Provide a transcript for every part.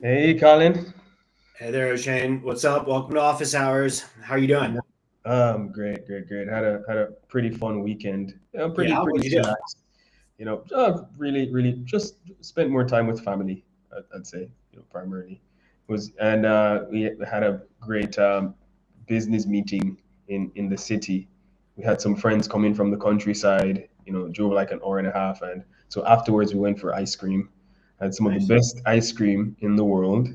Hey, Colin. Hey there, Shane. What's up? Welcome to Office Hours. How are you doing? Yeah. Great. Had a pretty fun weekend. Yeah, Pretty what'd you do? chillaxed. Really just spent more time with family. I'd say, primarily was and we had a great business meeting in the city. We had some friends come in from the countryside. Drove like an hour and a half, and so afterwards we went for ice cream. Had some of the Nice. best ice cream in the world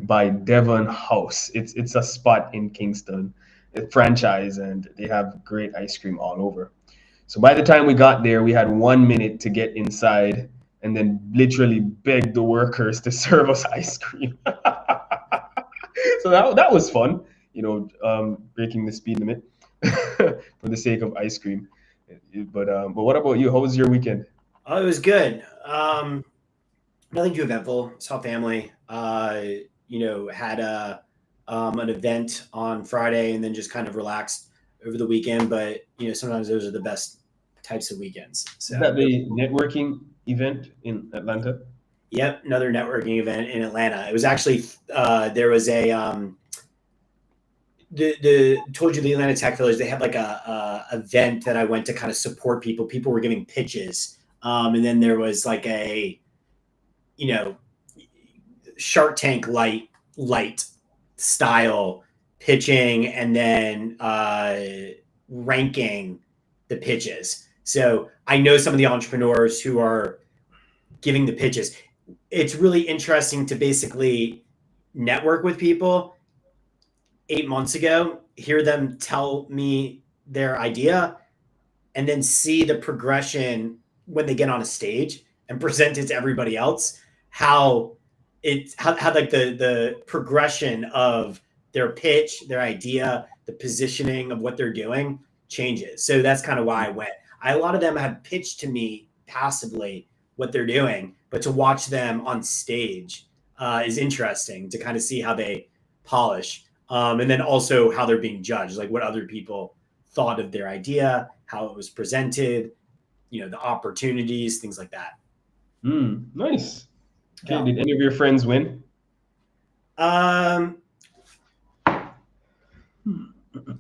by Devon House. It's a spot in Kingston, a franchise, and they have great ice cream all over. So by the time we got there, we had 1 minute to get inside, and then literally begged the workers to serve us ice cream. So that was fun, breaking the speed limit for the sake of ice cream. But what about you? How was your weekend? Oh, it was good. Nothing too eventful. Saw family. Had an event on Friday and then just kind of relaxed over the weekend. But sometimes those are the best types of weekends. Is So, that the networking event in Atlanta? yep, another networking event in Atlanta. It was actually there was a the told you the Atlanta Tech Village. They had like a event that I went to kind of support people. People were giving pitches, and then there was like a you know Shark Tank light style pitching, and then ranking the pitches. So I know some of the entrepreneurs who are giving the pitches. It's really interesting to basically network with people 8 months ago, hear them tell me their idea, and then see the progression when they get on a stage and present it to everybody else. How how like the progression of their pitch, their idea, the positioning of what they're doing changes. So that's kind of why I went. A lot of them have pitched to me passively what they're doing, but to watch them on stage is interesting to kind of see how they polish, and then also how they're being judged, like what other people thought of their idea, how it was presented, the opportunities, things like that. Nice. Okay, Yeah. did any of your friends win? Um,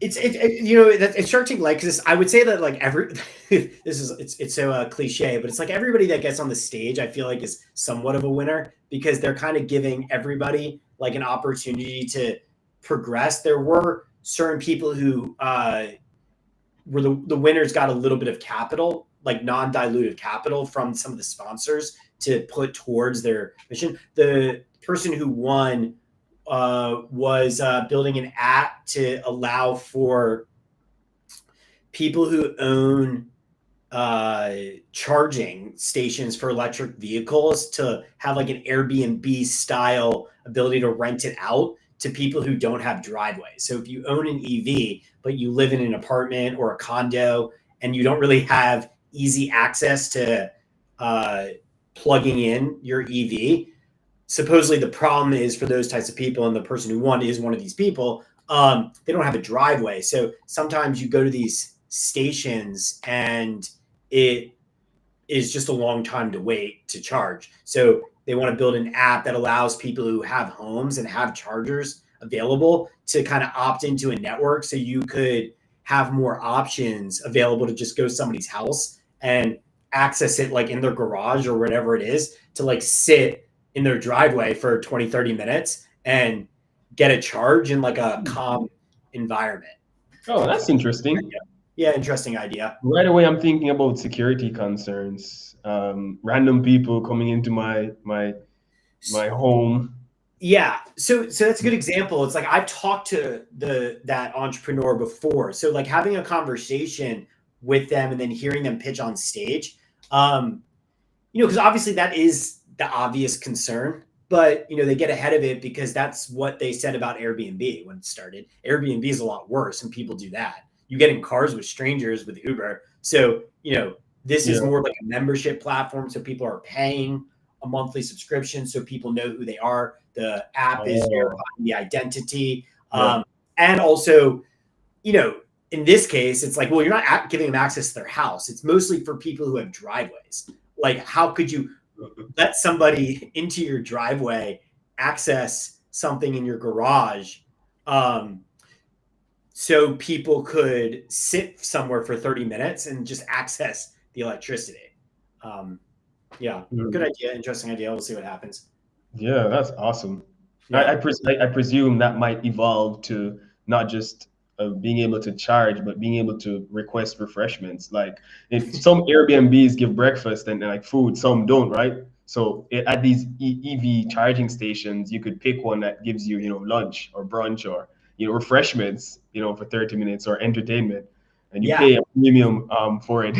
it's Shark Tank like this. I would say that like every this is it's so cliche, but it's like everybody that gets on the stage, I feel like is somewhat of a winner because they're kind of giving everybody like an opportunity to progress. There were certain people who where the winners got a little bit of capital, like non-dilutive capital from some of the sponsors to put towards their mission. The person who won was building an app to allow for people who own uh, charging stations for electric vehicles to have like an Airbnb style ability to rent it out to people who don't have driveways. So if you own an EV, but you live in an apartment or a condo and you don't really have easy access to uh, plugging in your EV, supposedly the problem is for those types of people, and the person who won is one of these people. They don't have a driveway, so sometimes you go to these stations and it is just a long time to wait to charge. So they want to build an app that allows people who have homes and have chargers available to kind of opt into a network, so you could have more options available to just go to somebody's house and access it like in their garage or whatever it is, to like sit in their driveway for 20, 30 minutes and get a charge in like a calm environment. Oh, that's interesting. Yeah, interesting idea. Right away, I'm thinking about security concerns. Random people coming into my home. Yeah, so that's a good example. It's like I've talked to the that entrepreneur before, so like having a conversation with them and then hearing them pitch on stage, um, because obviously that is the obvious concern, but they get ahead of it because that's what they said about Airbnb when it started. Airbnb is a lot worse, and people do that. You get in cars with strangers with Uber, so this is Yeah. more like a membership platform, so people are paying a monthly subscription, so people know who they are. The app is Oh, verifying the identity, yeah. and also, you know, in this case, it's like, well, you're not giving them access to their house. It's mostly for people who have driveways. Like, how could you let somebody into your driveway, access something in your garage, um, so people could sit somewhere for 30 minutes and just access the electricity. Um, yeah, good idea, interesting idea. We'll see what happens. Yeah, that's awesome. Yeah, I presume that might evolve to not just being able to charge, but being able to request refreshments. Like some Airbnbs give breakfast and like food, some don't, right? So at these EV charging stations, you could pick one that gives you, lunch or brunch or, refreshments, for 30 minutes or entertainment, and you yeah. pay a premium for it.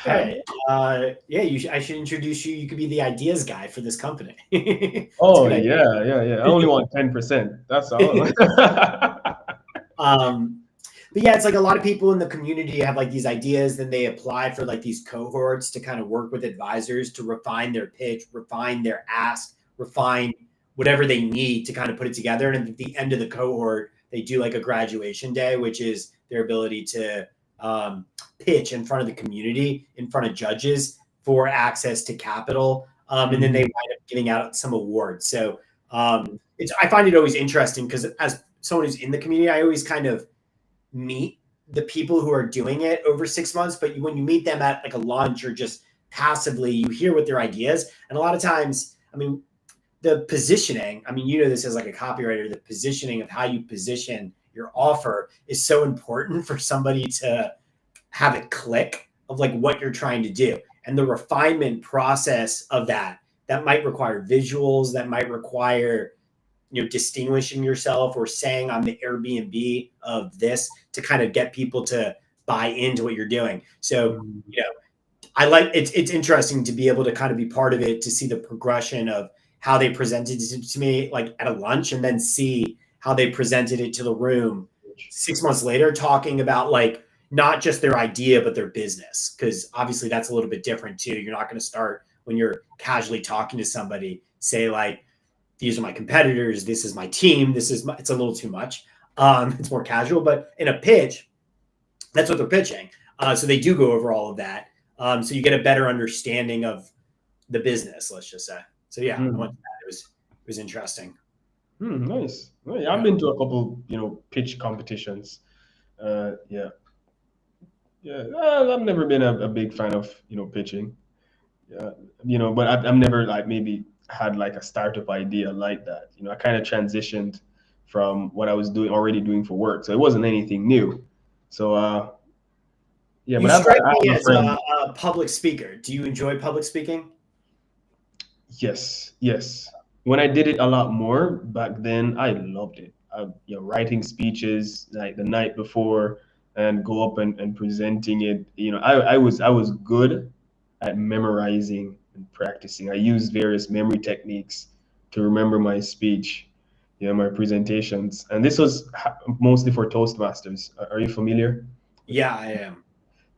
Yeah. Hey, yeah, I should introduce you. You could be the ideas guy for this company. It's a Oh good idea. yeah, yeah, yeah. I only want 10%. That's all. um, but yeah, it's like a lot of people in the community have like these ideas, then they apply for like these cohorts to kind of work with advisors to refine their pitch, refine their ask, refine whatever they need to kind of put it together. And at the end of the cohort, they do like a graduation day, which is their ability to pitch in front of the community, in front of judges for access to capital. And then they wind up giving out some awards. So I find it always interesting because as someone who's in the community, I always kind of meet the people who are doing it over 6 months. But when you meet them at like a lunch or just passively, you hear what their ideas. And a lot of times, I mean, the positioning, I mean, you know, this as like a copywriter, the positioning of how you position your offer is so important for somebody to have it click of like what you're trying to do. And the refinement process of that might require visuals, that might require, distinguishing yourself or saying I'm the Airbnb of this to kind of get people to buy into what you're doing. So, I like it's interesting to be able to kind of be part of it, to see the progression of how they presented it to me like at a lunch, and then see how they presented it to the room 6 months later, talking about like not just their idea but their business, because obviously that's a little bit different too. You're not going to start when you're casually talking to somebody, say like, these are my competitors, this is my team, it's a little too much. It's more casual, but in a pitch, that's what they're pitching. So they do go over all of that. So you get a better understanding of the business, let's just say. So yeah, I went to that. It was interesting. Nice. Well, yeah, I've Yeah. been to a couple, pitch competitions. Yeah, yeah. I've never been a big fan of, pitching. Yeah, but I've never like maybe had like a startup idea like that. I kind of transitioned from what I was already doing for work, so it wasn't anything new. So yeah, You but strike I me have a as friend. a public speaker. Do you enjoy public speaking? Yes, yes. When I did it a lot more back then, I loved it. Writing speeches like the night before and go up and presenting it. I was good at memorizing and practicing. I used various memory techniques to remember my speech, my presentations. And this was mostly for Toastmasters. Are you familiar? Yeah, I am.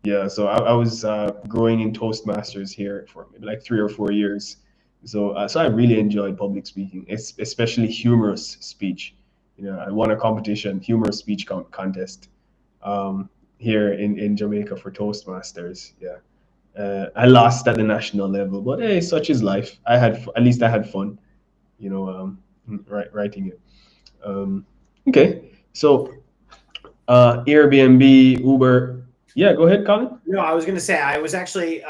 Yeah, so I was growing in Toastmasters here for maybe like 3 or 4 years. So I really enjoyed public speaking, especially humorous speech. I won a competition, humorous speech contest, here in Jamaica for Toastmasters. Yeah, I lost at the national level, but hey, such is life. At least I had fun, writing it. Um, okay, so Airbnb, Uber. Yeah, go ahead, Colin. No, I was going to say, I was actually,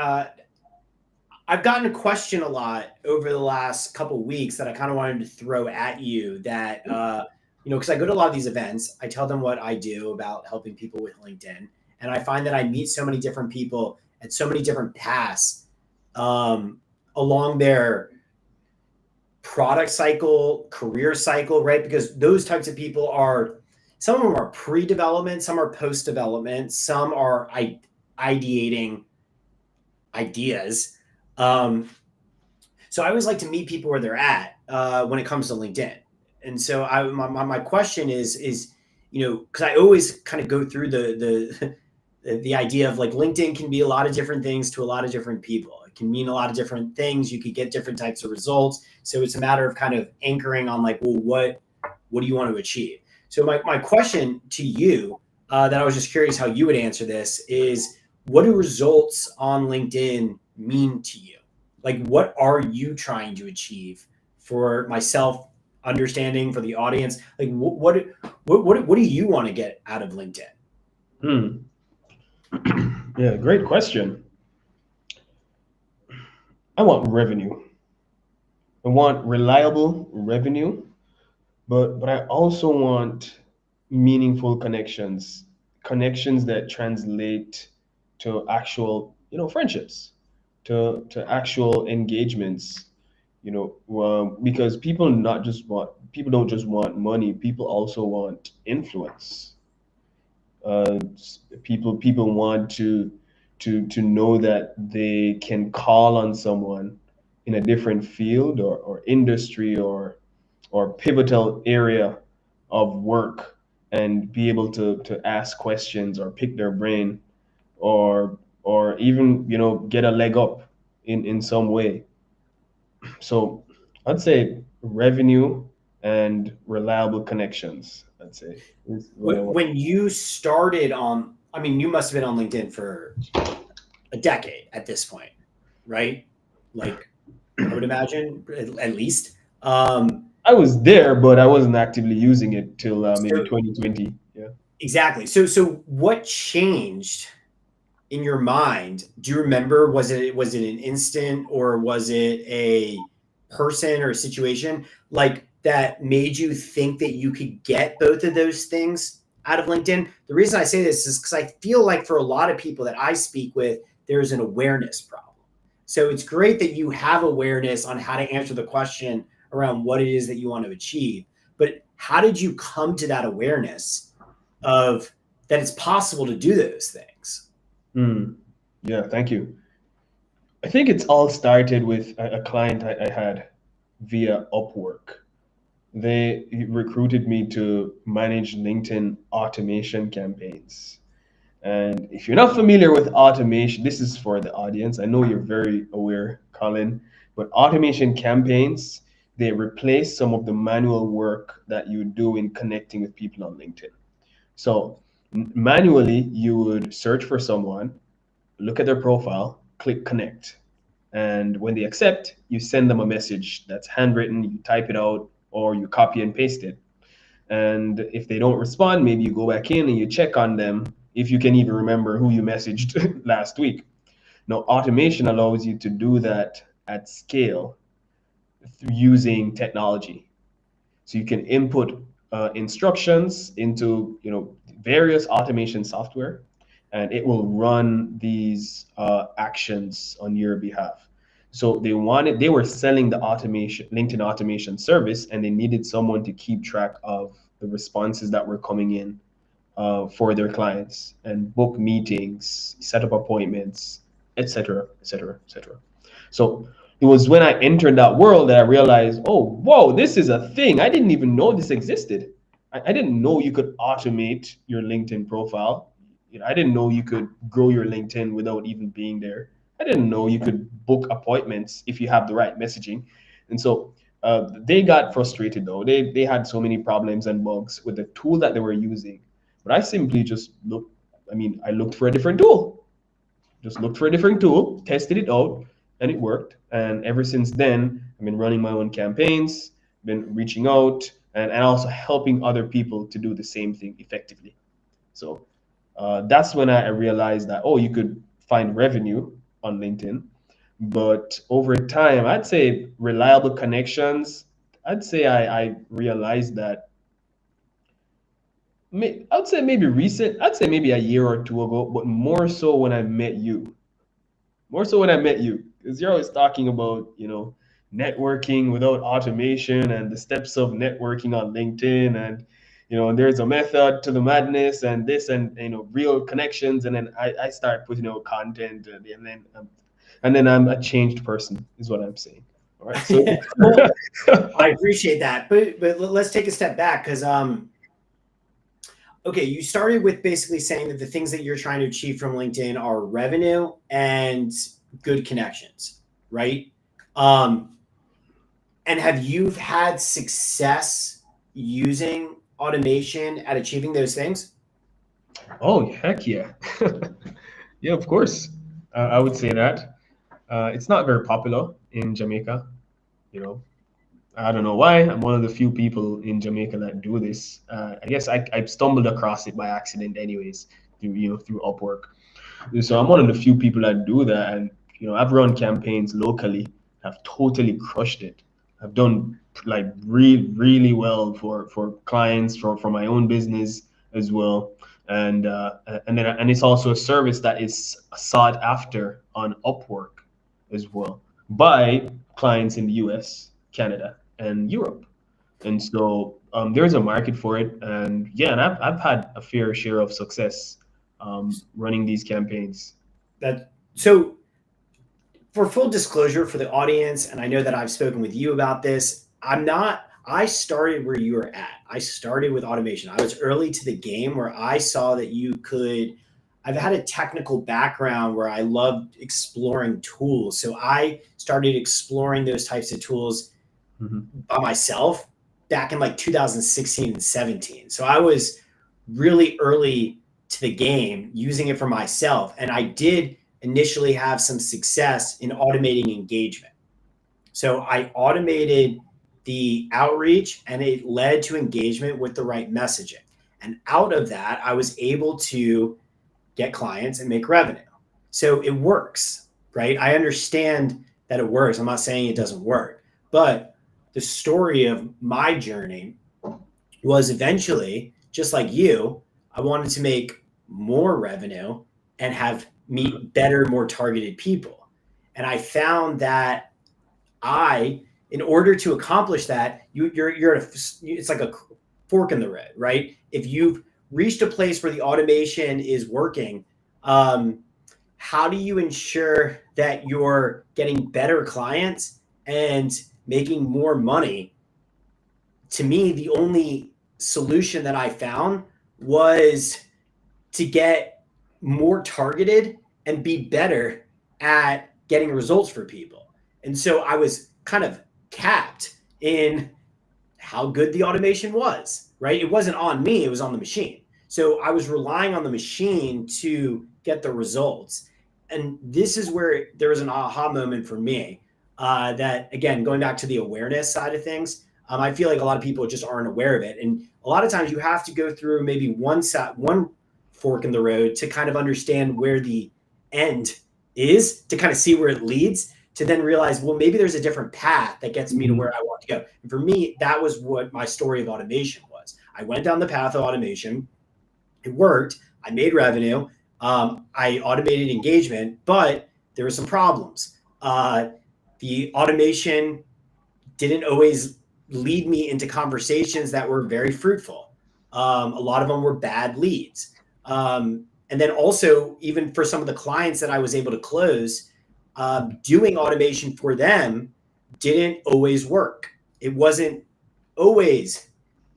I've gotten a question a lot over the last couple of weeks that I kind of wanted to throw at you that, because I go to a lot of these events, I tell them what I do about helping people with LinkedIn. And I find that I meet so many different people at so many different paths along their product cycle, career cycle, right? Because those types of people some of them are pre-development, some are post-development, some are ideating ideas. So I always like to meet people where they're at when it comes to LinkedIn. And so my question is, because I always kind of go through the idea of like LinkedIn can be a lot of different things to a lot of different people. It can mean a lot of different things. You could get different types of results. So it's a matter of kind of anchoring on like, well, what do you want to achieve? So my question to you, that I was just curious how you would answer this, is what do results on LinkedIn mean to you? Like, what are you trying to achieve for myself, understanding for the audience? Like, what do you want to get out of LinkedIn? Hmm. Yeah, great question. I want revenue. I want reliable revenue, but I also want meaningful connections, connections that translate to actual, friendships, to actual engagements, because people don't just want money. People also want influence. People want to know that they can call on someone in a different field or industry or pivotal area of work and be able to ask questions or pick their brain or even get a leg up in some way. So I'd say revenue and reliable connections, I'd say, is what I want. When you started on, I mean, you must have been on LinkedIn for a decade at this point, right? Like, I would imagine at least. I was there, but I wasn't actively using it till maybe So 2020. Yeah. exactly. So what changed in your mind? Do you remember? Was it an instant, or was it a person or a situation like that made you think that you could get both of those things out of LinkedIn? The reason I say this is because I feel like for a lot of people that I speak with, there's an awareness problem. So it's great that you have awareness on how to answer the question around what it is that you want to achieve. But how did you come to that awareness of that it's possible to do those things? Hmm. Yeah, thank you. I think it's all started with a client I had via Upwork. They recruited me to manage LinkedIn automation campaigns. And if you're not familiar with automation, this is for the audience. I know you're very aware, Colin, but automation campaigns, they replace some of the manual work that you do in connecting with people on LinkedIn. So manually, you would search for someone, look at their profile, click connect. And when they accept, you send them a message that's handwritten, you type it out, or you copy and paste it. And if they don't respond, maybe you go back in and you check on them if you can even remember who you messaged last week. Now, automation allows you to do that at scale using technology. So you can input instructions into various automation software, and it will run these actions on your behalf. So they were selling the automation LinkedIn automation service, and they needed someone to keep track of the responses that were coming in for their clients and book meetings, set up appointments, etc., etc., etc. So it was when I entered that world that I realized, oh, whoa, this is a thing. I didn't even know this existed. I didn't know you could automate your LinkedIn profile. I didn't know you could grow your LinkedIn without even being there. I didn't know you could book appointments if you have the right messaging. And so they got frustrated though. They had so many problems and bugs with the tool that they were using. But I simply just looked, I looked for a different tool. Just looked for a different tool, tested it out, and it worked. And ever since then, I've been running my own campaigns, been reaching out, and also helping other people to do the same thing effectively. So that's when I realized that, oh, you could find revenue on LinkedIn. But over time, I'd say reliable connections, I'd say I realized that I'd say maybe recent. I'd say maybe a year or two ago, but more so when I met you. More so when I met you, because you're always talking about networking without automation and the steps of networking on LinkedIn, and there's a method to the madness and this and real connections, and then I start putting out content, and then I'm a changed person, is what I'm saying. All right, so Well, I appreciate that, but let's take a step back because okay, you started with basically saying that the things that you're trying to achieve from LinkedIn are revenue and good connections, right? Um, and have you had success using automation at achieving those things? oh heck yeah, yeah, of course, I would say that. It's not very popular in Jamaica. You know, I don't know why. I'm one of the few people in Jamaica that do this. I guess I stumbled across it by accident, anyways, through Upwork. So I'm one of the few people that do that, and I've run campaigns locally, have totally crushed it. I've done like really well for clients, for my own business as well, and it's also a service that is sought after on Upwork as well by clients in the U.S., Canada, and Europe. And so there's a market for it, and yeah, and I've had a fair share of success running these campaigns. That so for full disclosure for the audience, and I know that I've spoken with you about this, I started where you were at. I started with automation. I was early to the game where I saw that you could. I've had a technical background where I loved exploring tools. So I started exploring those types of tools Mm-hmm. by myself back in like 2016 and 17. So I was really early to the game using it for myself. And I did initially have some success in automating engagement. So I automated the outreach and it led to engagement with the right messaging. And out of that, I was able to get clients and make revenue. So it works, right? I understand that it works. I'm not saying it doesn't work, but the story of my journey was eventually, just like you, I wanted to make more revenue and have meet better, more targeted people. And I found that in order to accomplish that, you're at it's like a fork in the road, right? If you've reached a place where the automation is working, um, how do you ensure that you're getting better clients and making more money? To me, the only solution that I found was to get more targeted and be better at getting results for people. And so I was kind of capped in how good the automation was, right? It wasn't on me, it was on the machine. So I was relying on the machine to get the results. And this is where there was an aha moment for me, that, again, going back to the awareness side of things, I feel like a lot of people just aren't aware of it. And a lot of times you have to go through maybe one fork in the road to kind of understand where the end is, to kind of see where it leads, to then realize, well, maybe there's a different path that gets me to Mm-hmm. where I want to go. And for me, that was what my story of automation was. I went down the path of automation. It worked. I made revenue. I automated engagement, but there were some problems. The automation didn't always lead me into conversations that were very fruitful. A lot of them were bad leads. And then also, even for some of the clients that I was able to close, doing automation for them didn't always work. It wasn't always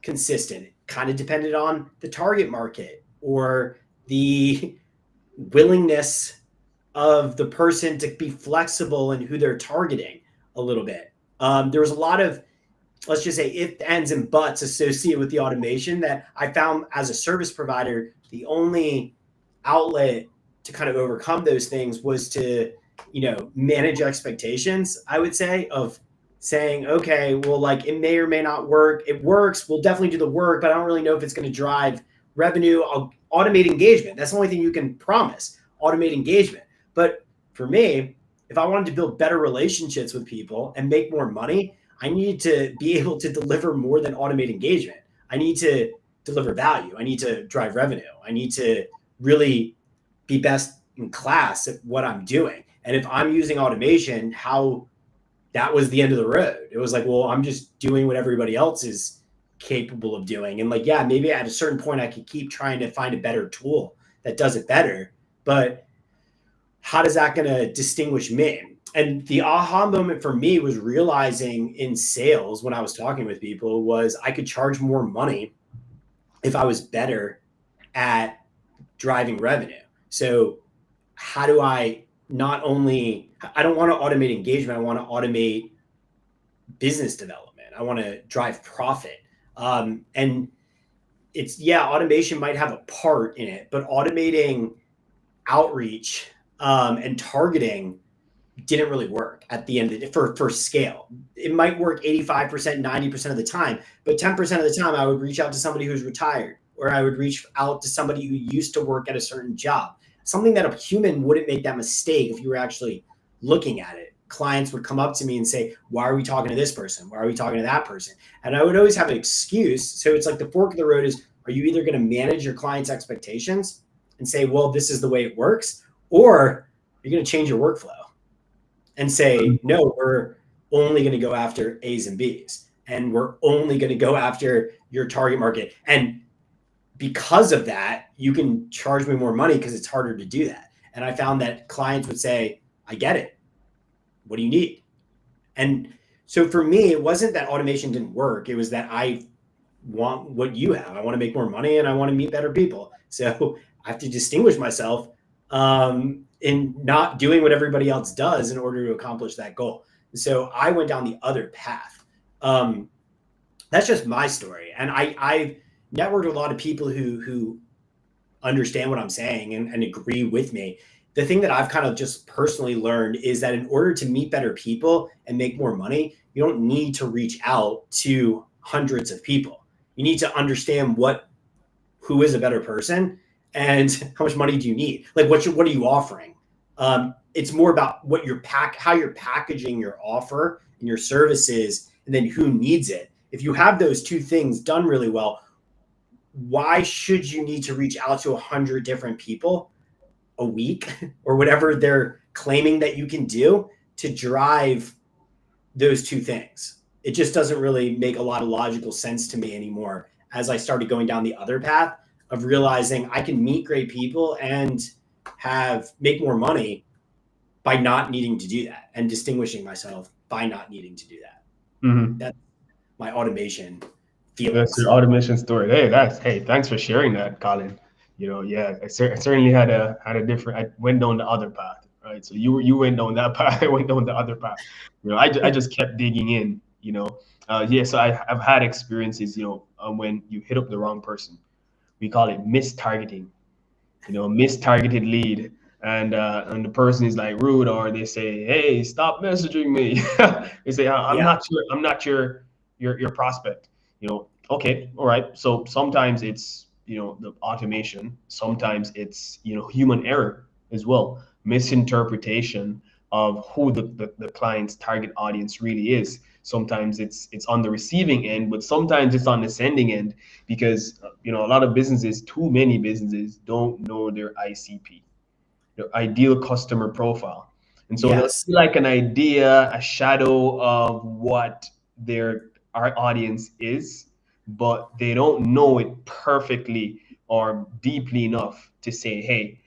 consistent. It kind of depended on the target market or the willingness of the person to be flexible in who they're targeting a little bit. There was a lot of, let's just say, if, ands, and buts associated with the automation that I found as a service provider. The only outlet to kind of overcome those things was to, manage expectations, I would say, of saying, okay, well, like, it may or may not work. It works. We'll definitely do the work, but I don't really know if it's going to drive revenue. I'll automate engagement. That's the only thing you can promise, automate engagement. But for me, if I wanted to build better relationships with people and make more money, I need to be able to deliver more than automate engagement. I need to deliver value. I need to drive revenue. I need to really be best in class at what I'm doing. And if I'm using automation, how that was the end of the road. It was like, well, I'm just doing what everybody else is capable of doing. And like, yeah, maybe at a certain point I could keep trying to find a better tool that does it better. But how does that going to distinguish me? And the aha moment for me was realizing in sales, when I was talking with people, was I could charge more money if I was better at driving revenue. So how do I not only, I don't want to automate engagement, I want to automate business development. I want to drive profit. And it's, yeah, automation might have a part in it, but automating outreach and targeting didn't really work at the end of the day for scale. It might work 85%, 90% of the time, but 10% of the time I would reach out to somebody who's retired, or I would reach out to somebody who used to work at a certain job. Something that a human wouldn't make that mistake if you were actually looking at it. Clients would come up to me and say, why are we talking to this person? Why are we talking to that person? And I would always have an excuse. So it's like the fork of the road is, are you either going to manage your client's expectations and say, well, this is the way it works, or you're going to change your workflow and say, no, we're only going to go after A's and B's, and we're only going to go after your target market. And because of that, you can charge me more money because it's harder to do that. And I found that clients would say, I get it. What do you need? And so for me, it wasn't that automation didn't work. It was that I want what you have. I want to make more money and I want to meet better people. So I have to distinguish myself in not doing what everybody else does in order to accomplish that goal. So I went down the other path. That's just my story. And I networked with a lot of people who understand what I'm saying and agree with me. The thing that I've kind of just personally learned is that in order to meet better people and make more money, you don't need to reach out to hundreds of people. You need to understand who is a better person and how much money do you need? Like what are you offering? It's more about what how you're packaging your offer and your services, and then who needs it. If you have those two things done really well, why should you need to reach out to 100 different people a week or whatever they're claiming that you can do to drive those two things? It just doesn't really make a lot of logical sense to me anymore as I started going down the other path of realizing I can meet great people and make more money by not needing to do that, and distinguishing myself by not needing to do that. Mm-hmm. That's my automation That's feelings. your automation story. Hey, thanks for sharing that, Colin. Yeah, I certainly had a different. I went down the other path, right? So you went down that path. I went down the other path. I just kept digging in. Yeah. So I've had experiences. When you hit up the wrong person, we call it mistargeting. Mistargeted lead, and the person is like rude, or they say, hey, stop messaging me. They say, Yeah. I'm not your prospect. Okay, all right. So sometimes it's the automation, sometimes it's human error as well, misinterpretation of who the client's target audience really is. Sometimes it's on the receiving end, but sometimes it's on the sending end, because a lot of businesses, too many businesses, don't know their ICP, their ideal customer profile. And so they'll Yes. see like an idea, a shadow of what our audience is, but they don't know it perfectly or deeply enough to say, hey,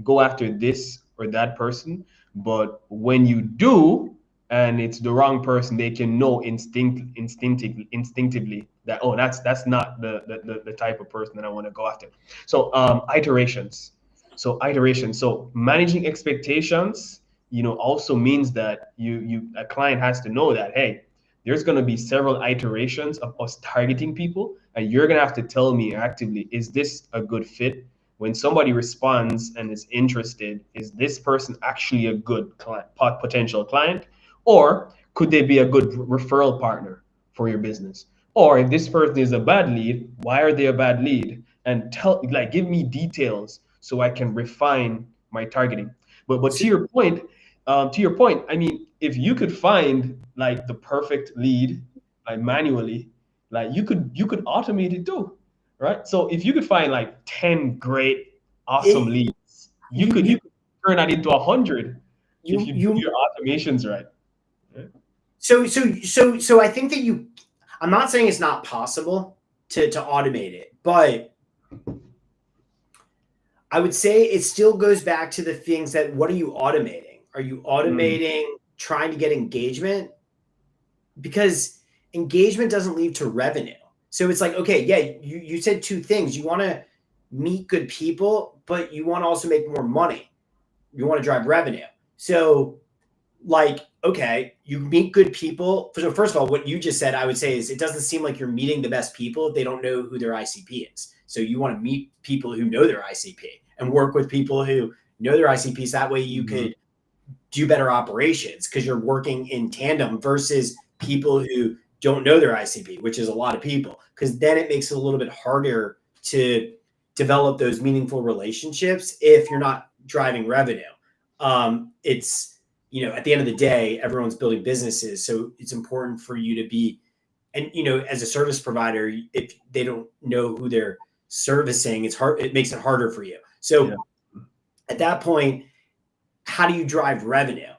go after this or that person. But when you do, and it's the wrong person, they can know instinctively that, oh, that's not the type of person that I want to go after. So iterations. So managing expectations, also means that a client has to know that, hey, there's going to be several iterations of us targeting people, and you're going to have to tell me actively, is this a good fit? When somebody responds and is interested, is this person actually a good potential client, or could they be a good referral partner for your business? Or if this person is a bad lead, why are they a bad lead? And give me details so I can refine my targeting. But So, to your point, I mean, if you could find like the perfect lead, like manually, like you could automate it too, right? So if you could find like 10 great, awesome it, leads, you you could you you could turn that into 100 if you you do you your automations right. Yeah. so I think that I'm not saying it's not possible to automate it, but I would say it still goes back to the things that, what are you automating? Are you Mm, automating trying to get engagement? Because engagement doesn't lead to revenue. So it's like, okay, yeah, you said two things. You want to meet good people, but you want to also make more money. You want to drive revenue. So, like, okay, you meet good people. So first of all, what you just said, I would say, is it doesn't seem like you're meeting the best people if they don't know who their ICP is. So you want to meet people who know their ICP and work with people who know their ICPs. That way you mhm. could do better operations because you're working in tandem versus people who don't know their ICP, which is a lot of people, because then it makes it a little bit harder to develop those meaningful relationships if you're not driving revenue. It's, at the end of the day, everyone's building businesses. So it's important for you to be, and, as a service provider, if they don't know who they're servicing, it's hard. It makes it harder for you. So at that point, how do you drive revenue?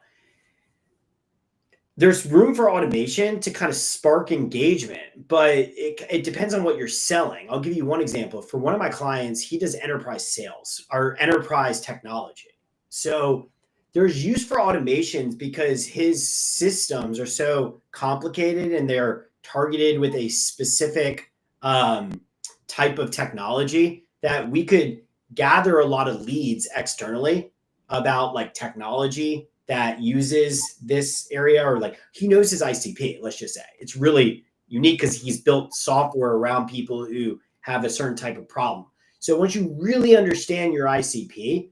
There's room for automation to kind of spark engagement, but it depends on what you're selling. I'll give you one example. For one of my clients, he does enterprise sales or enterprise technology. So there's use for automations because his systems are so complicated and they're targeted with a specific type of technology that we could gather a lot of leads externally about like technology that uses this area, or like he knows his ICP, let's just say. It's really unique because he's built software around people who have a certain type of problem. So once you really understand your ICP,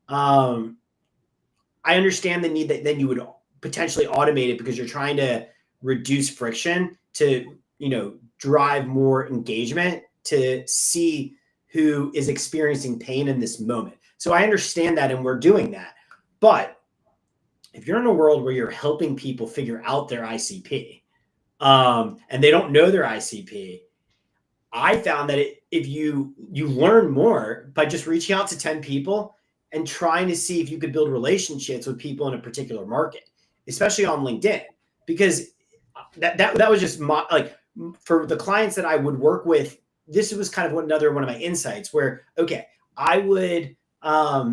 I understand the need that then you would potentially automate it because you're trying to reduce friction to, drive more engagement to see who is experiencing pain in this moment. So I understand that, and we're doing that. But if you're in a world where you're helping people figure out their ICP, and they don't know their ICP, I found that if you learn more by just reaching out to 10 people and trying to see if you could build relationships with people in a particular market, especially on LinkedIn, because that was just my, like, for the clients that I would work with, this was kind of another one of my insights where, okay, I would, I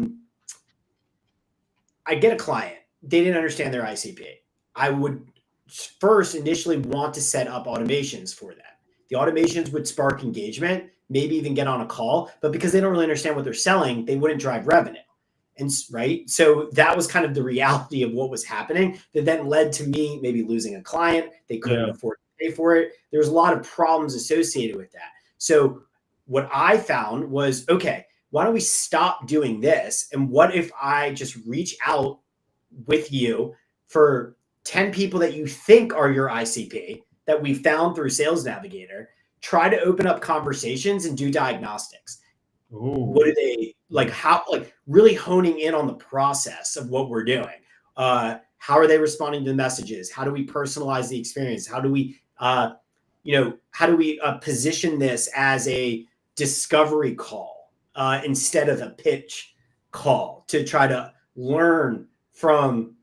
get a client, they didn't understand their ICP. I would first initially want to set up automations for them. The automations would spark engagement, maybe even get on a call, but because they don't really understand what they're selling, they wouldn't drive revenue. And right. So that was kind of the reality of what was happening that then led to me maybe losing a client. They couldn't afford to pay for it. There was a lot of problems associated with that. So what I found was, okay, why don't we stop doing this? And what if I just reach out with you for 10 people that you think are your ICP that we found through Sales Navigator, try to open up conversations and do diagnostics. Ooh. What do they like? How, like, really honing in on the process of what we're doing. How are they responding to the messages? How do we personalize the experience? How do we, how do we position this as a discovery call instead of a pitch call to try to learn from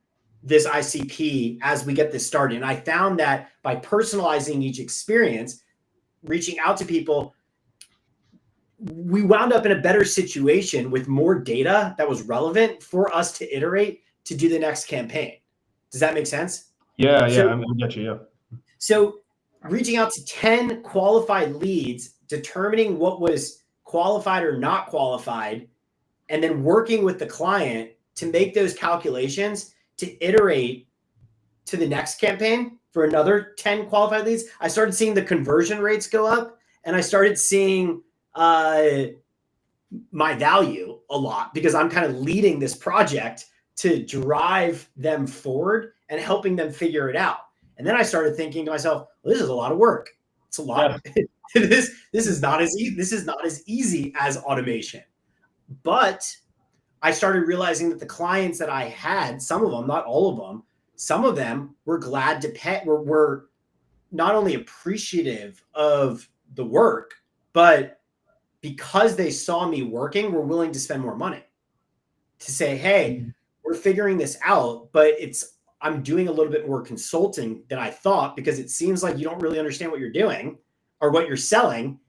this ICP as we get this started? And I found that by personalizing each experience, reaching out to people, we wound up in a better situation with more data that was relevant for us to iterate to do the next campaign. Does that make sense? Yeah, I get you. Yeah. So reaching out to 10 qualified leads, determining what was qualified or not qualified, and then working with the client to make those calculations to iterate to the next campaign for another 10 qualified leads. I started seeing the conversion rates go up, and I started seeing my value a lot because I'm kind of leading this project to drive them forward and helping them figure it out. And then I started thinking to myself, well, this is a lot of work. It's a lot. Yeah. This is not as easy. This is not as easy as automation. But I started realizing that the clients that I had, some of them, not all of them, some of them were glad to pay, were not only appreciative of the work, but because they saw me working, were willing to spend more money to say, hey, we're figuring this out, but I'm doing a little bit more consulting than I thought because it seems like you don't really understand what you're doing or what you're selling.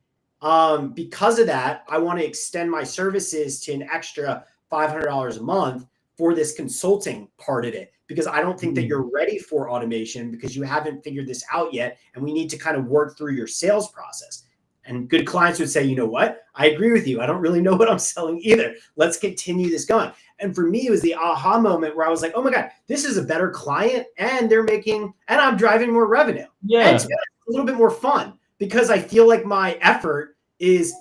Because of that, I want to extend my services to an extra $500 a month for this consulting part of it, because I don't think that you're ready for automation because you haven't figured this out yet. And we need to kind of work through your sales process. And good clients would say, you know what? I agree with you. I don't really know what I'm selling either. Let's continue this going. And for me, it was the aha moment where I was like, oh my God, this is a better client and I'm driving more revenue. Yeah. And it's a little bit more fun because I feel like my effort it's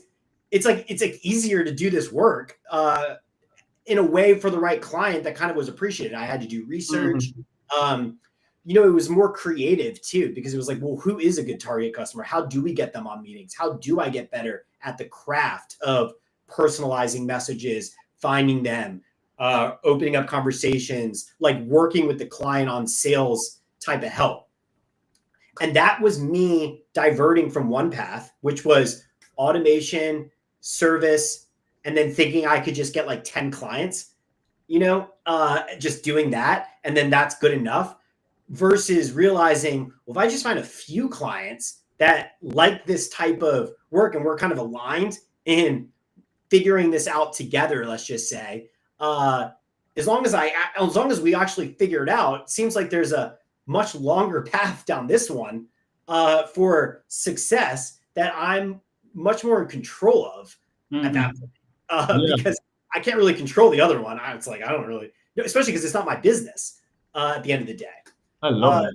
like easier to do this work. in a way for the right client that kind of was appreciated. I had to do research. Mhm. It was more creative too, because it was like, well, who is a good target customer? How do we get them on meetings? How do I get better at the craft of personalizing messages, finding them, opening up conversations, like working with the client on sales type of help. And that was me diverting from one path, which was automation, service, and then thinking I could just get like 10 clients, just doing that. And then that's good enough versus realizing, well, if I just find a few clients that like this type of work and we're kind of aligned in figuring this out together, let's just say, uh, as long as we actually figure it out, it seems like there's a much longer path down this one for success that I'm much more in control of at that Mhm. point, Yeah, because I can't really control the other one. It's like I don't really, especially because it's not my business at the end of the day. I love Uh,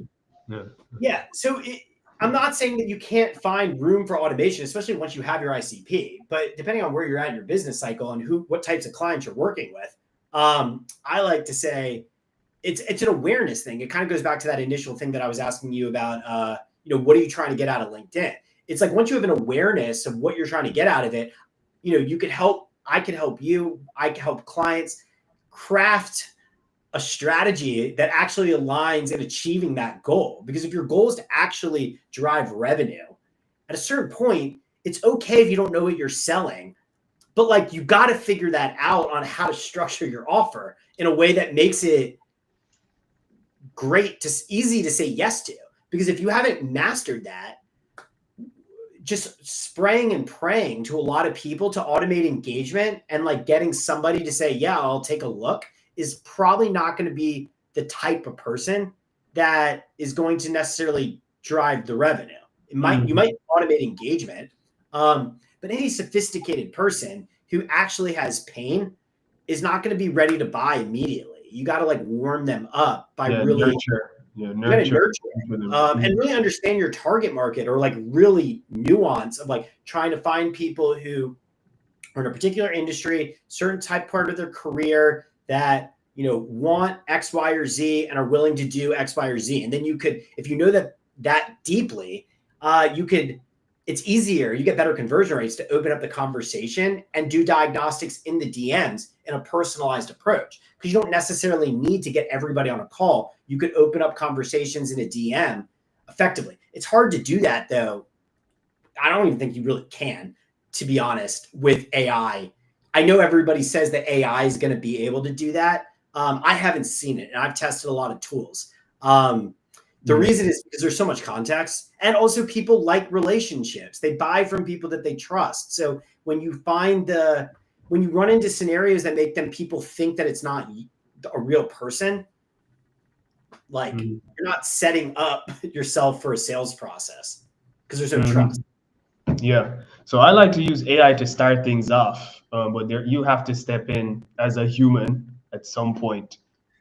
that. Yeah. yeah. I'm not saying that you can't find room for automation, especially once you have your ICP. But depending on where you're at in your business cycle and what types of clients you're working with, I like to say it's an awareness thing. It kind of goes back to that initial thing that I was asking you about. What are you trying to get out of LinkedIn? It's like once you have an awareness of what you're trying to get out of it, you could help. I can help you. I can help clients craft a strategy that actually aligns in achieving that goal. Because if your goal is to actually drive revenue, at a certain point, it's okay if you don't know what you're selling, but like you got to figure that out on how to structure your offer in a way that makes it easy to say yes to. Because if you haven't mastered that, just spraying and praying to a lot of people to automate engagement and like getting somebody to say, yeah, I'll take a look is probably not going to be the type of person that is going to necessarily drive the revenue. You Mhm. might automate engagement, but any sophisticated person who actually has pain is not going to be ready to buy immediately. You got to like warm them up by Yeah, really nurture. Yeah, you got to nurture nurture it, for them. and really understand your target market, or like really nuance of like trying to find people who are in a particular industry, certain type part of their career that want X, Y, or Z and are willing to do X, Y, or Z. And then you could, if you know that deeply, you could. It's easier. You get better conversion rates to open up the conversation and do diagnostics in the DMs in a personalized approach, because you don't necessarily need to get everybody on a call. You could open up conversations in a DM effectively. It's hard to do that though. I don't even think you really can, to be honest, with AI. I know everybody says that AI is going to be able to do that. I haven't seen it, and I've tested a lot of tools. The Yeah. reason is because there's so much context, and also people like relationships. They buy from people that they trust. So when you run into scenarios that make them people think that it's not a real person, like Mhm. you're not setting up yourself for a sales process because there's no trust. Mhm. Yeah. So I like to use AI to start things off, but there you have to step in as a human at some point.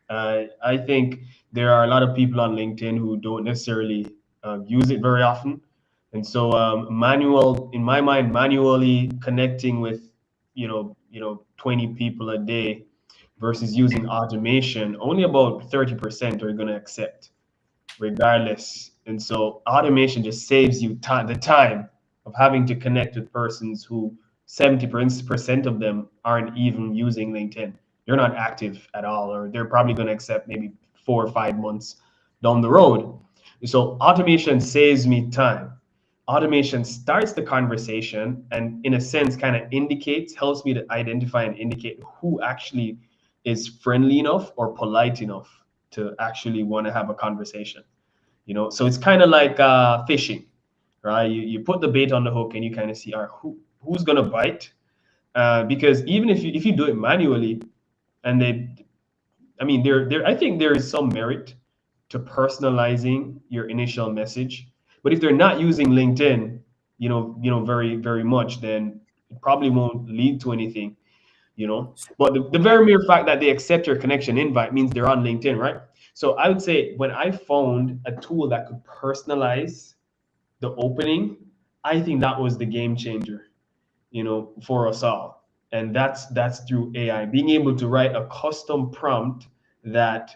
I think there are a lot of people on LinkedIn who don't necessarily use it very often, and so in my mind, manually connecting with 20 people a day versus using automation, only about 30% are going to accept regardless. And so automation just saves you time, the time of having to connect with persons who 70% of them aren't even using LinkedIn. They're not active at all, or they're probably going to accept maybe 4 or 5 months down the road. So automation saves me time. Automation starts the conversation and, in a sense, kind of helps me to identify and indicate who actually is friendly enough or polite enough to actually want to have a conversation. So it's kind of like fishing, right? You put the bait on the hook and you kind of see, all right, who's gonna bite, because even if you do it manually, and I mean, there I think there is some merit to personalizing your initial message, but if they're not using LinkedIn, very very much, then it probably won't lead to anything. But the very mere fact that they accept your connection invite means they're on LinkedIn, right? So I would say when I found a tool that could personalize the opening, I think that was the game changer, for us all. and that's through AI. Being able to write a custom prompt that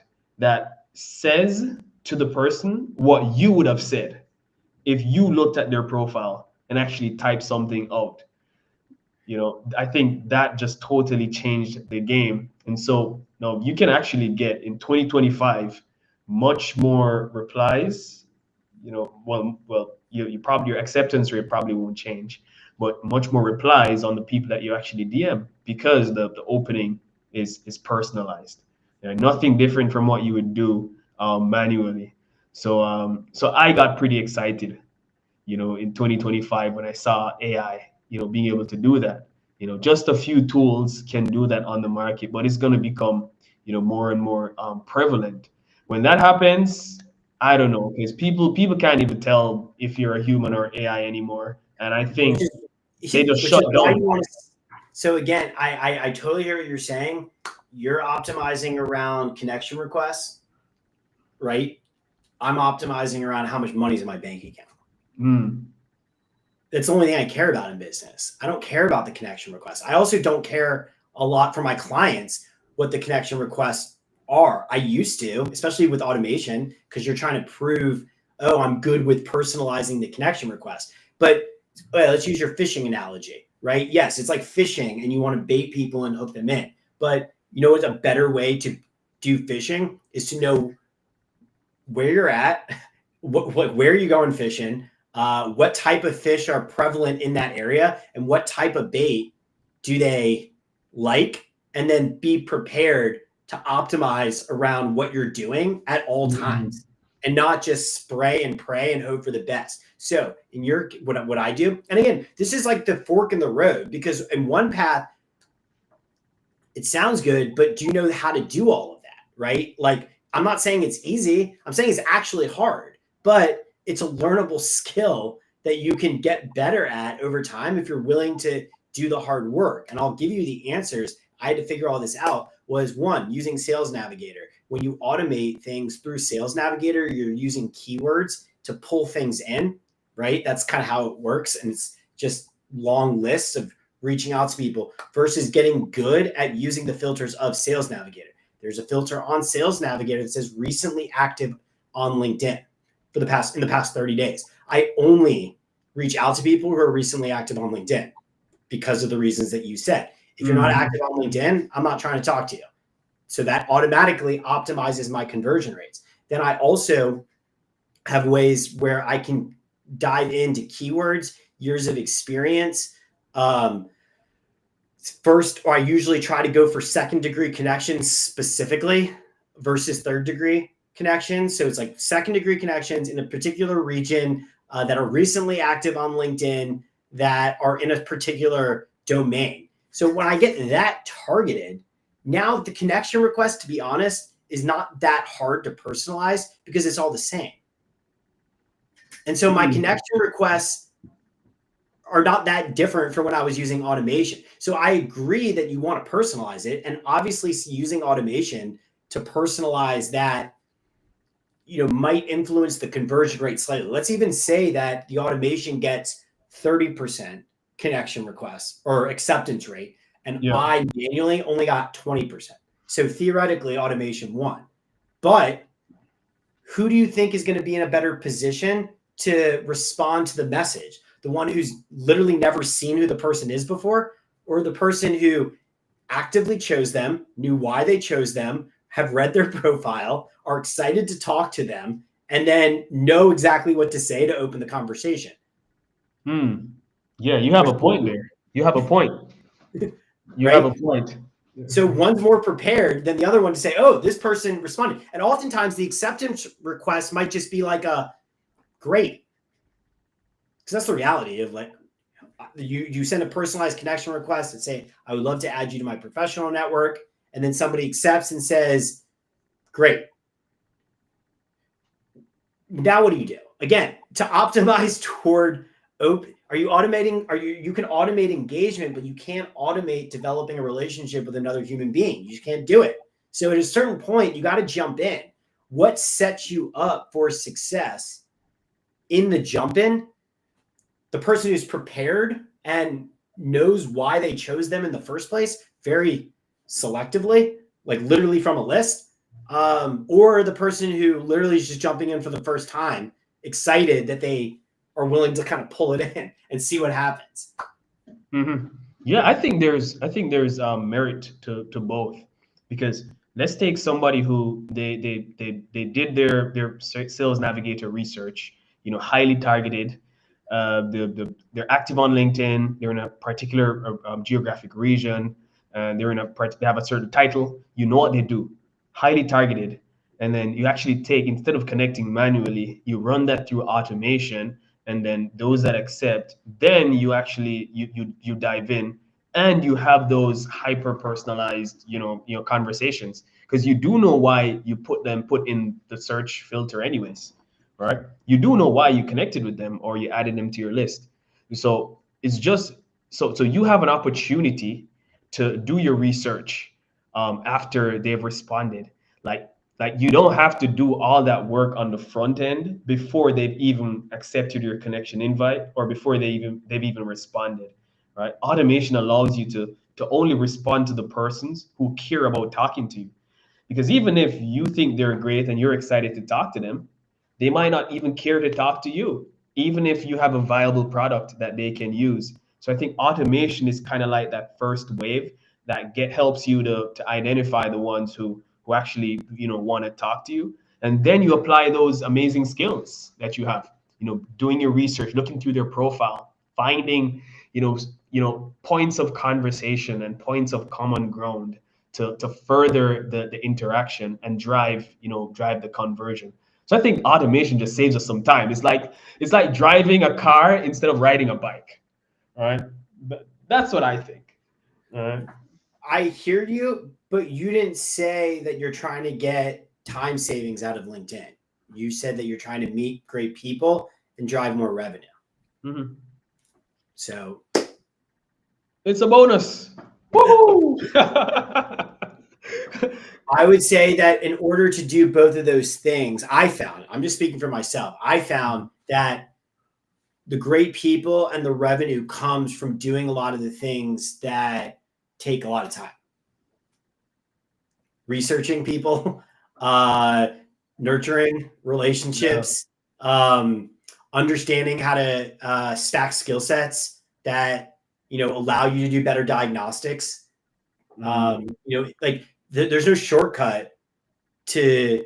says to the person what you would have said if you looked at their profile and actually typed something out. I think that just totally changed the game. And so now you can actually get in 2025 much more replies. You probably, your acceptance rate probably won't change, but much more replies on the people that you actually DM, because the opening is personalized. Nothing different from what you would do manually. So I got pretty excited, in 2025 when I saw AI, being able to do that. Just a few tools can do that on the market, but it's going to become, more and more prevalent. When that happens, I don't know, because people can't even tell if you're a human or AI anymore, and I which think they is just which is shut why down. you want to. So again, I totally hear what you're saying. You're optimizing around connection requests, right? I'm optimizing around how much money's in my bank account. Mm, That's the only thing I care about in business. I don't care about the connection requests. I also don't care a lot for my clients what the connection requests are. I used to, especially with automation, because you're trying to prove, oh, I'm good with personalizing the connection request. But let's use your fishing analogy, right? Yes, it's like fishing and you want to bait people and hook them in. But you know what's a better way to do fishing is to know where you're at, where are you going fishing, what type of fish are prevalent in that area, and what type of bait do they like, and then be prepared to optimize around what you're doing at all mm, times, and not just spray and pray and hope for the best. So in your what I do, and again, this is like the fork in the road, because in one path it sounds good, but do you know how to do all of that, right? Like, I'm not saying it's easy. I'm saying it's actually hard, but it's a learnable skill that you can get better at over time if you're willing to do the hard work. And I'll give you the answers. I had to figure all this out. Was one, using Sales Navigator. When you automate things through Sales Navigator, you're using keywords to pull things in, right? That's kind of how it works. And it's just long lists of reaching out to people versus getting good at using the filters of Sales Navigator. There's a filter on Sales Navigator that says recently active on LinkedIn in the past 30 days. I only reach out to people who are recently active on LinkedIn because of the reasons that you said. If you're not mm, active on LinkedIn, I'm not trying to talk to you. So that automatically optimizes my conversion rates. Then I also have ways where I can dive into keywords, years of experience. First, or I usually try to go for second degree connections specifically versus third degree connections. So it's like second degree connections in a particular region that are recently active on LinkedIn, that are in a particular domain. So when I get that targeted, now the connection request, to be honest, is not that hard to personalize because it's all the same. And so my mm. connection requests are not that different from when I was using automation. So I agree that you want to personalize it. And obviously using automation to personalize that, might influence the conversion rate slightly. Let's even say that the automation gets 30% connection requests or acceptance rate, and Yeah. I manually only got 20%. So theoretically automation won. But who do you think is going to be in a better position to respond to the message? The one who's literally never seen who the person is before, or the person who actively chose them, knew why they chose them, have read their profile, are excited to talk to them, and then know exactly what to say to open the conversation? Mm. Yeah, you have Which a point there. You have a point. You have a right? point. So one's more prepared than the other one to say, oh, this person responded. And oftentimes the acceptance request might just be like a great, because that's the reality of like, you send a personalized connection request and say, I would love to add you to my professional network. And then somebody accepts and says, great. Now what do you do? Again, to optimize toward open, are you automating? You can automate engagement, but you can't automate developing a relationship with another human being. You just can't do it. So at a certain point, you got to jump in. What sets you up for success in the jump in? The person who's prepared and knows why they chose them in the first place very selectively, like literally from a list, or the person who literally is just jumping in for the first time, excited that they are willing to kind of pull it in and see what happens. Hmm. Yeah, I think there's merit to both, because let's take somebody who they did their sales navigator research, highly targeted. They're active on LinkedIn. They're in a particular geographic region, and they have a certain title. You know what they do, highly targeted, and then you actually take, instead of connecting manually, you run that through automation, and then those that accept, then you actually you dive in, and you have those hyper personalized conversations, because you do know why you put in the search filter anyways, right? You do know why you connected with them or you added them to your list. So it's just, so you have an opportunity to do your research after they've responded. Like like you don't have to do all that work on the front end before they've even accepted your connection invite, or before they've even responded, right? Automation allows you to only respond to the persons who care about talking to you, because even if you think they're great and you're excited to talk to them, they might not even care to talk to you, even if you have a viable product that they can use. So I think automation is kind of like that first wave that helps you to identify the ones who actually want to talk to you, and then you apply those amazing skills that you have, doing your research, looking through their profile, finding points of conversation and points of common ground to further the interaction and drive the conversion. So I think automation just saves us some time. It's like driving a car instead of riding a bike. All right. But that's what I think. All right. I hear you, but you didn't say that you're trying to get time savings out of LinkedIn. You said that you're trying to meet great people and drive more revenue. Mhm. So It's a bonus. Woohoo! I would say that in order to do both of those things, I'm just speaking for myself, I found that the great people and the revenue comes from doing a lot of the things that take a lot of time. Researching people, nurturing Yeah. relationships, understanding how to stack skill sets that allow you to do better diagnostics. Mm. Like there's no shortcut to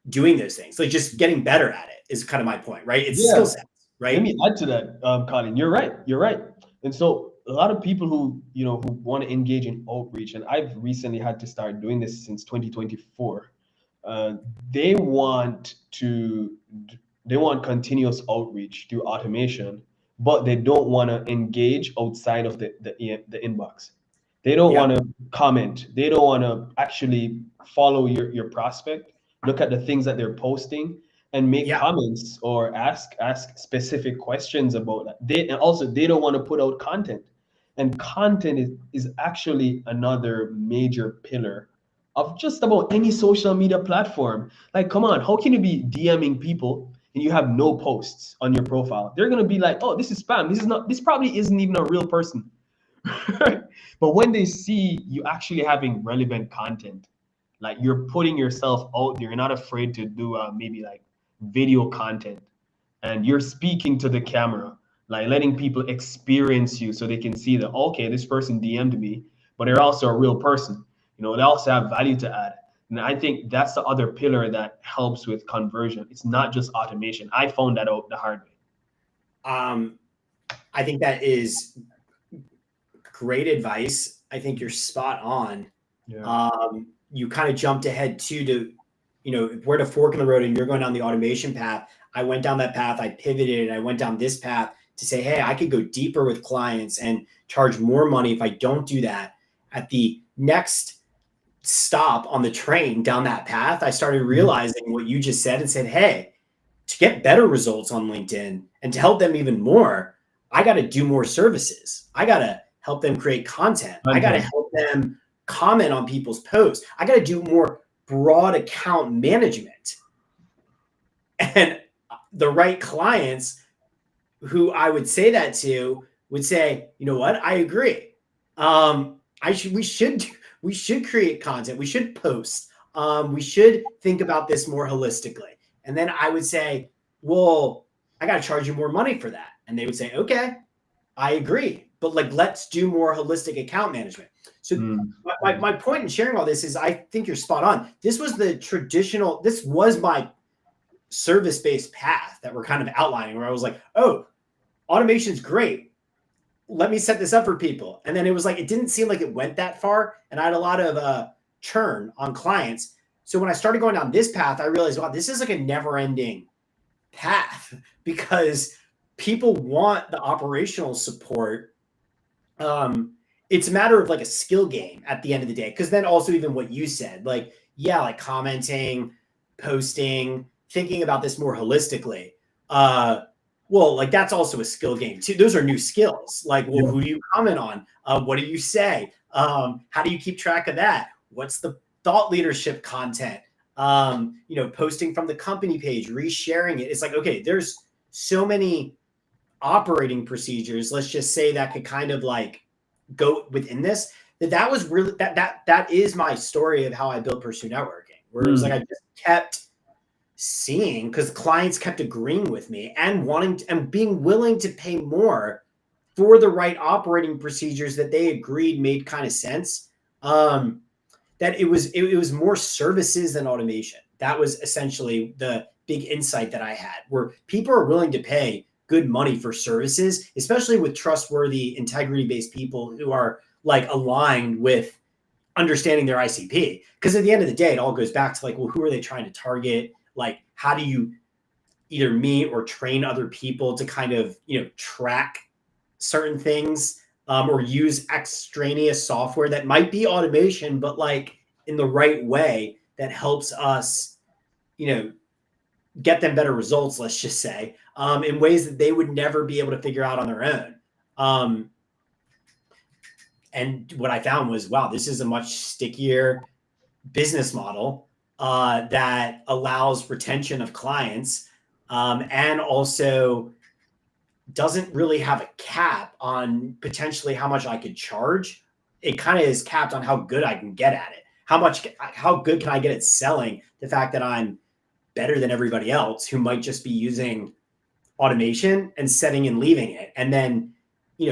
doing those things. Like just getting better at it is kind of my point, right? It's skill Yeah. sets, Let right? me add to that, Colin. You're right. You're right. And so a lot of people who want to engage in outreach, and I've recently had to start doing this since 2024. Uh, they want to they want continuous outreach through automation, but they don't want to engage outside of the inbox. They don't Yeah, want to comment. They don't want to actually follow your prospect, look at the things that they're posting, and make yeah. comments or ask specific questions about that. And also they don't want to put out content. And content is actually another major pillar of just about any social media platform. Like, come on, how can you be DMing people and you have no posts on your profile? They're gonna be like, oh, this is spam. This probably isn't even a real person. But when they see you actually having relevant content, like you're putting yourself out there, you're not afraid to do maybe like video content, and you're speaking to the camera, like letting people experience you so they can see that, okay, this person DM'd me, but they're also a real person. They also have value to add. And I think that's the other pillar that helps with conversion. It's not just automation. I found that out the hard way. Um, I think that is great advice. I think you're spot on. Yeah. You kind of jumped ahead too to, if we're at a fork in the road and you're going down the automation path. I went down that path. I pivoted and I went down this path to say, hey, I could go deeper with clients and charge more money if I don't do that. At the next stop on the train down that path, I started Mhm. realizing what you just said and said, hey, to get better results on LinkedIn and to help them even more, I got to do more services. I got to help them create content. I got to Content. help them comment on people's posts. I got to do more broad account management. And the right clients who I would say that to would say, you know what, I agree. We should create content. We should post. We should think about this more holistically. And then I would say, well, I got to charge you more money for that. And they would say, okay, I agree. But like, let's do more holistic account management. So my point in sharing all this is I think you're spot on. This was my service-based path that we're kind of outlining where I was like, oh, automation's great. Let me set this up for people. And then it was like, it didn't seem like it went that far. And I had a lot of churn on clients. So when I started going down this path, I realized, wow, this is like a never ending path because people want the operational support. It's a matter of like a skill game at the end of the day. Because then also even what you said, like, yeah, like commenting, posting, thinking about this more holistically. Well, like that's also a skill game too. Those are new skills. Like, well, who do you comment on? What do you say? How do you keep track of that? What's the thought leadership content? Posting from the company page, resharing it. It's like, okay, there's so many operating procedures, let's just say, that could kind of like go within this. That was really that is my story of how I built Pursue Networking, where it was like I just kept seeing, because clients kept agreeing with me and being willing to pay more for the right operating procedures that they agreed made kind of sense. That it was more services than automation. That was essentially the big insight that I had, where people are willing to pay good money for services, especially with trustworthy, integrity-based people who are like aligned with understanding their ICP. Because at the end of the day, it all goes back to like, well, who are they trying to target? Like, how do you either meet or train other people to kind of, track certain things, or use extraneous software that might be automation, but like in the right way that helps us, get them better results, let's just say, in ways that they would never be able to figure out on their own. And what I found was, wow, this is a much stickier business model that allows retention of clients, and also doesn't really have a cap on potentially how much I could charge. It kind of is capped on how good I can get at it. How good can I get at selling the fact that I'm better than everybody else who might just be using automation and setting and leaving it. And then,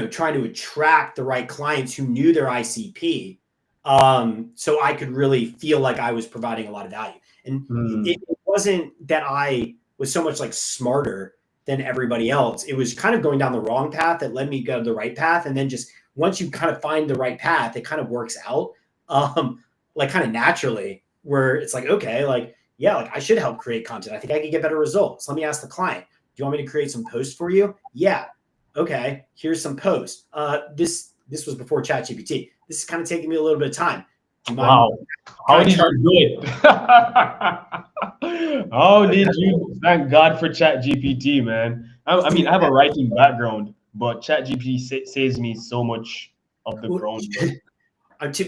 trying to attract the right clients who knew their ICP. So I could really feel like I was providing a lot of value. And it wasn't that I was so much like smarter than everybody else. It was kind of going down the wrong path that led me to go the right path. And then just once you kind of find the right path, it kind of works out, like kind of naturally, where it's like, okay, like, yeah, like I should help create content. I think I can get better results. Let me ask the client, do you want me to create some posts for you? Yeah. Okay. Here's some posts. This was before ChatGPT. This is kind of taking me a little bit of time. Do you mind? Wow. How did you do it? How did you? Thank God for ChatGPT, man. I mean, I have a writing background, but ChatGPT saves me so much of the groundwork.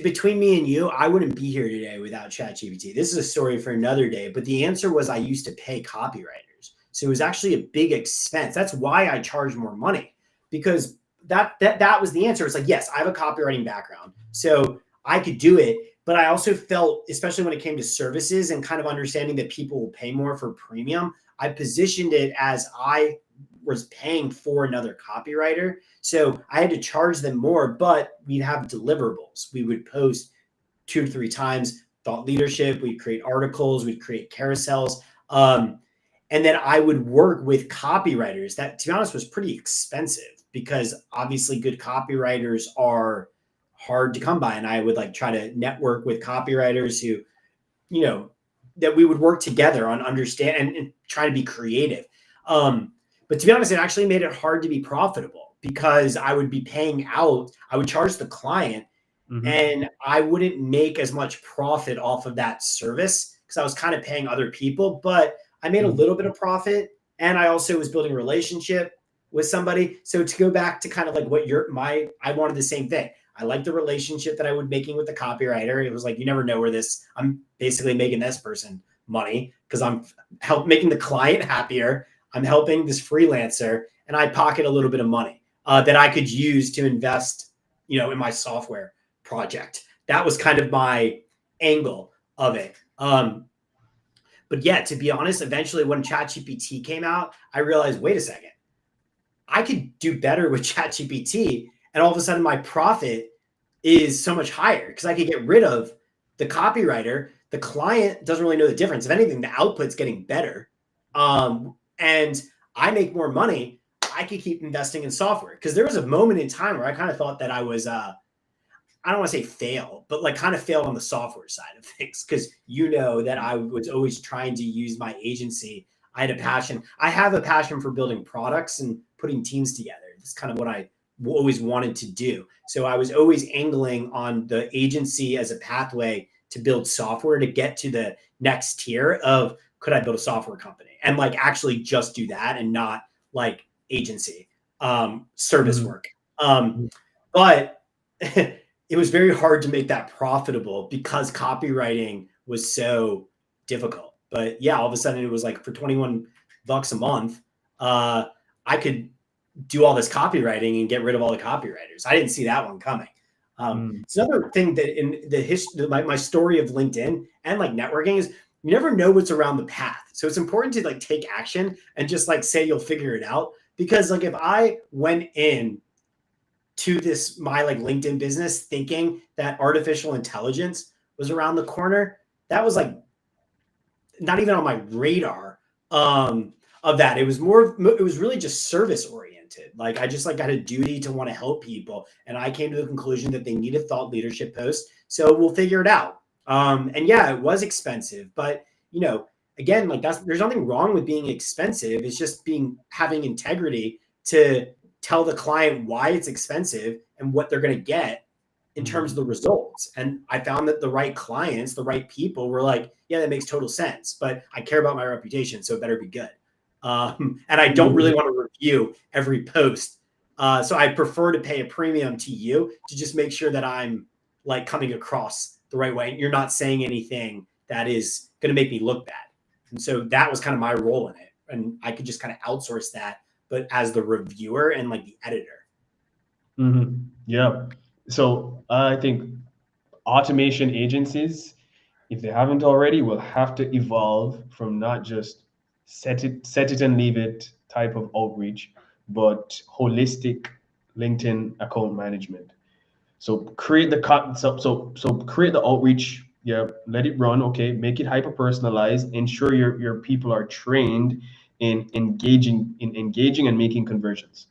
Between me and you, I wouldn't be here today without ChatGPT. This is a story for another day, but the answer was I used to pay copywriters. So it was actually a big expense. That's why I charge more money, because that was the answer. It's like, yes, I have a copywriting background, so I could do it. But I also felt, especially when it came to services and kind of understanding that people will pay more for premium, I positioned it as I was paying for another copywriter. So I had to charge them more, but we'd have deliverables. We would post 2 to 3 times thought leadership. We'd create articles. We'd create carousels. And then I would work with copywriters. That, to be honest, was pretty expensive because obviously good copywriters are hard to come by. And I would like try to network with copywriters who, that we would work together on understand and try to be creative. But to be honest, it actually made it hard to be profitable because I would be paying out, I would charge the client, and I wouldn't make as much profit off of that service because I was kind of paying other people, but I made a little bit of profit. And I also was building a relationship with somebody. So to go back to kind of like what I wanted the same thing. I liked the relationship that I was making with the copywriter. It was like, you never know where I'm basically making this person money because I'm making the client happier. I'm helping this freelancer and I pocket a little bit of money. that I could use to invest, in my software project. That was kind of my angle of it. But yeah, to be honest, eventually when ChatGPT came out, I realized, wait a second, I could do better with ChatGPT, and all of a sudden my profit is so much higher because I could get rid of the copywriter. The client doesn't really know the difference. If anything, the output's getting better, and I make more money. I could keep investing in software because there was a moment in time where I kind of thought that I was I don't want to say fail, but like kind of failed on the software side of things because that I was always trying to use my agency. I had a passion. I have a passion for building products and putting teams together. It's kind of what I always wanted to do. So I was always angling on the agency as a pathway to build software to get to the next tier of could I build a software company and like actually just do that and not like agency service Mhm. work. But it was very hard to make that profitable because copywriting was so difficult. But yeah, all of a sudden it was like for 21 bucks a month, uh, I could do all this copywriting and get rid of all the copywriters. I didn't see that one coming. Mm. It's another thing that in the history, my story of LinkedIn and like networking is you never know what's around the path. So it's important to like take action and just like say you'll figure it out. Because like if I went in to this my like LinkedIn business thinking that artificial intelligence was around the corner, that was like not even on my radar of that. It was really just service oriented. Like I just like got a duty to want to help people, and I came to the conclusion that they need a thought leadership post, so we'll figure it out. And yeah, it was expensive, but again, like there's nothing wrong with being expensive. It's just being having integrity to tell the client why it's expensive and what they're going to get in terms of Mhm. the results. And I found that the right clients, the right people were like, yeah, that makes total sense, but I care about my reputation, so it better be good. And I don't really Mhm. want to review every post. So I prefer to pay a premium to you to just make sure that I'm like coming across the right way. And you're not saying anything that is going to make me look bad. And so that was kind of my role in it. And I could just kind of outsource that, but as the reviewer and like the editor. Yeah. So I think automation agencies, if they haven't already, will have to evolve from not just set it and leave it type of outreach, but holistic LinkedIn account management. So create the so create the outreach. Yeah, let it run. Okay, make it hyper personalized. Ensure your people are trained in engaging and making conversions.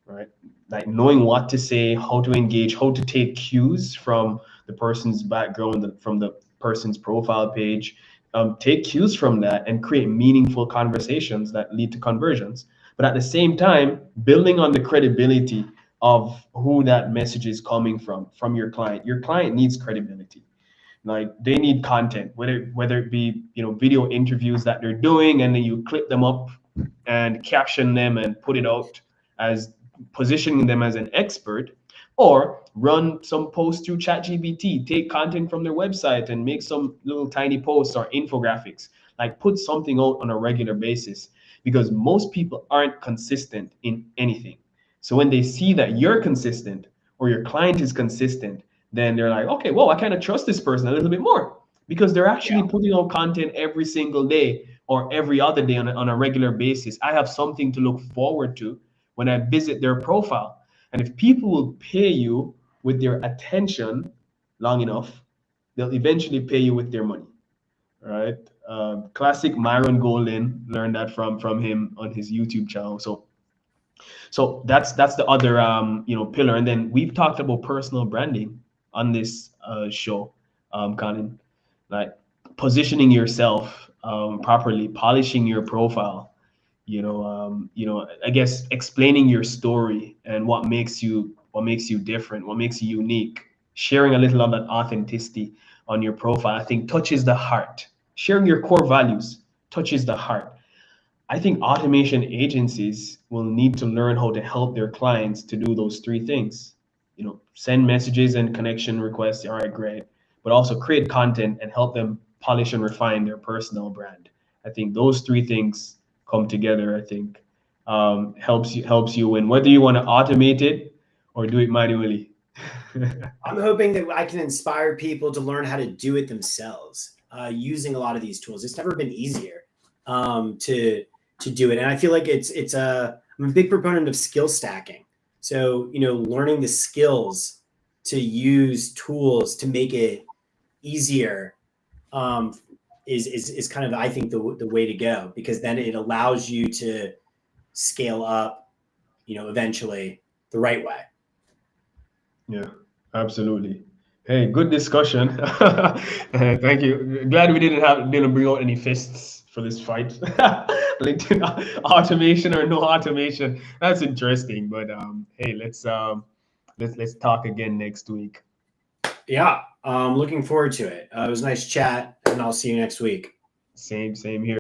Right, like knowing what to say, how to engage, how to take cues from the person's background, from the person's profile page. Take cues from that and create meaningful conversations that lead to conversions. But at the same time, building on the credibility of who that message is coming from your client. Your client needs credibility. Like they need content, whether it be video interviews that they're doing, and then you clip them up and caption them and put it out as positioning them as an expert, or run some posts through ChatGPT, take content from their website and make some little tiny posts or infographics. Like put something out on a regular basis because most people aren't consistent in anything. So when they see that you're consistent or your client is consistent, then they're like, okay, well, I kind of trust this person a little bit more because they're actually putting out content every single day or every other day on a regular basis. I have something to look forward to when I visit their profile. And if people will pay you with their attention long enough, they'll eventually pay you with their money. Right? Classic Myron Golden, learned that from him on his YouTube channel. So that's the other pillar. And then we've talked about personal branding on this show, Colin, like positioning yourself properly, polishing your profile. I guess explaining your story and what makes you different, what makes you unique. Sharing a little of that authenticity on your profile, I think, touches the heart. Sharing your core values touches the heart. I think automation agencies will need to learn how to help their clients to do those three things. Send messages and connection requests. All right, great. But also create content and help them polish and refine their personal brand. I think those three things come together, I think, helps you win. Whether you want to automate it or do it manually. I'm hoping that I can inspire people to learn how to do it themselves using a lot of these tools. It's never been easier to do it, and I feel like I'm a big proponent of skill stacking. So learning the skills to use tools to make it easier um, is kind of, I think, the way to go, because then it allows you to scale up, eventually the right way. Yeah, absolutely. Hey, good discussion. Thank you. Glad we didn't bring out any fists for this fight. LinkedIn automation or no automation. That's interesting. But hey, let's talk again next week. Yeah, looking forward to it. It was a nice chat, and I'll see you next week. Same here.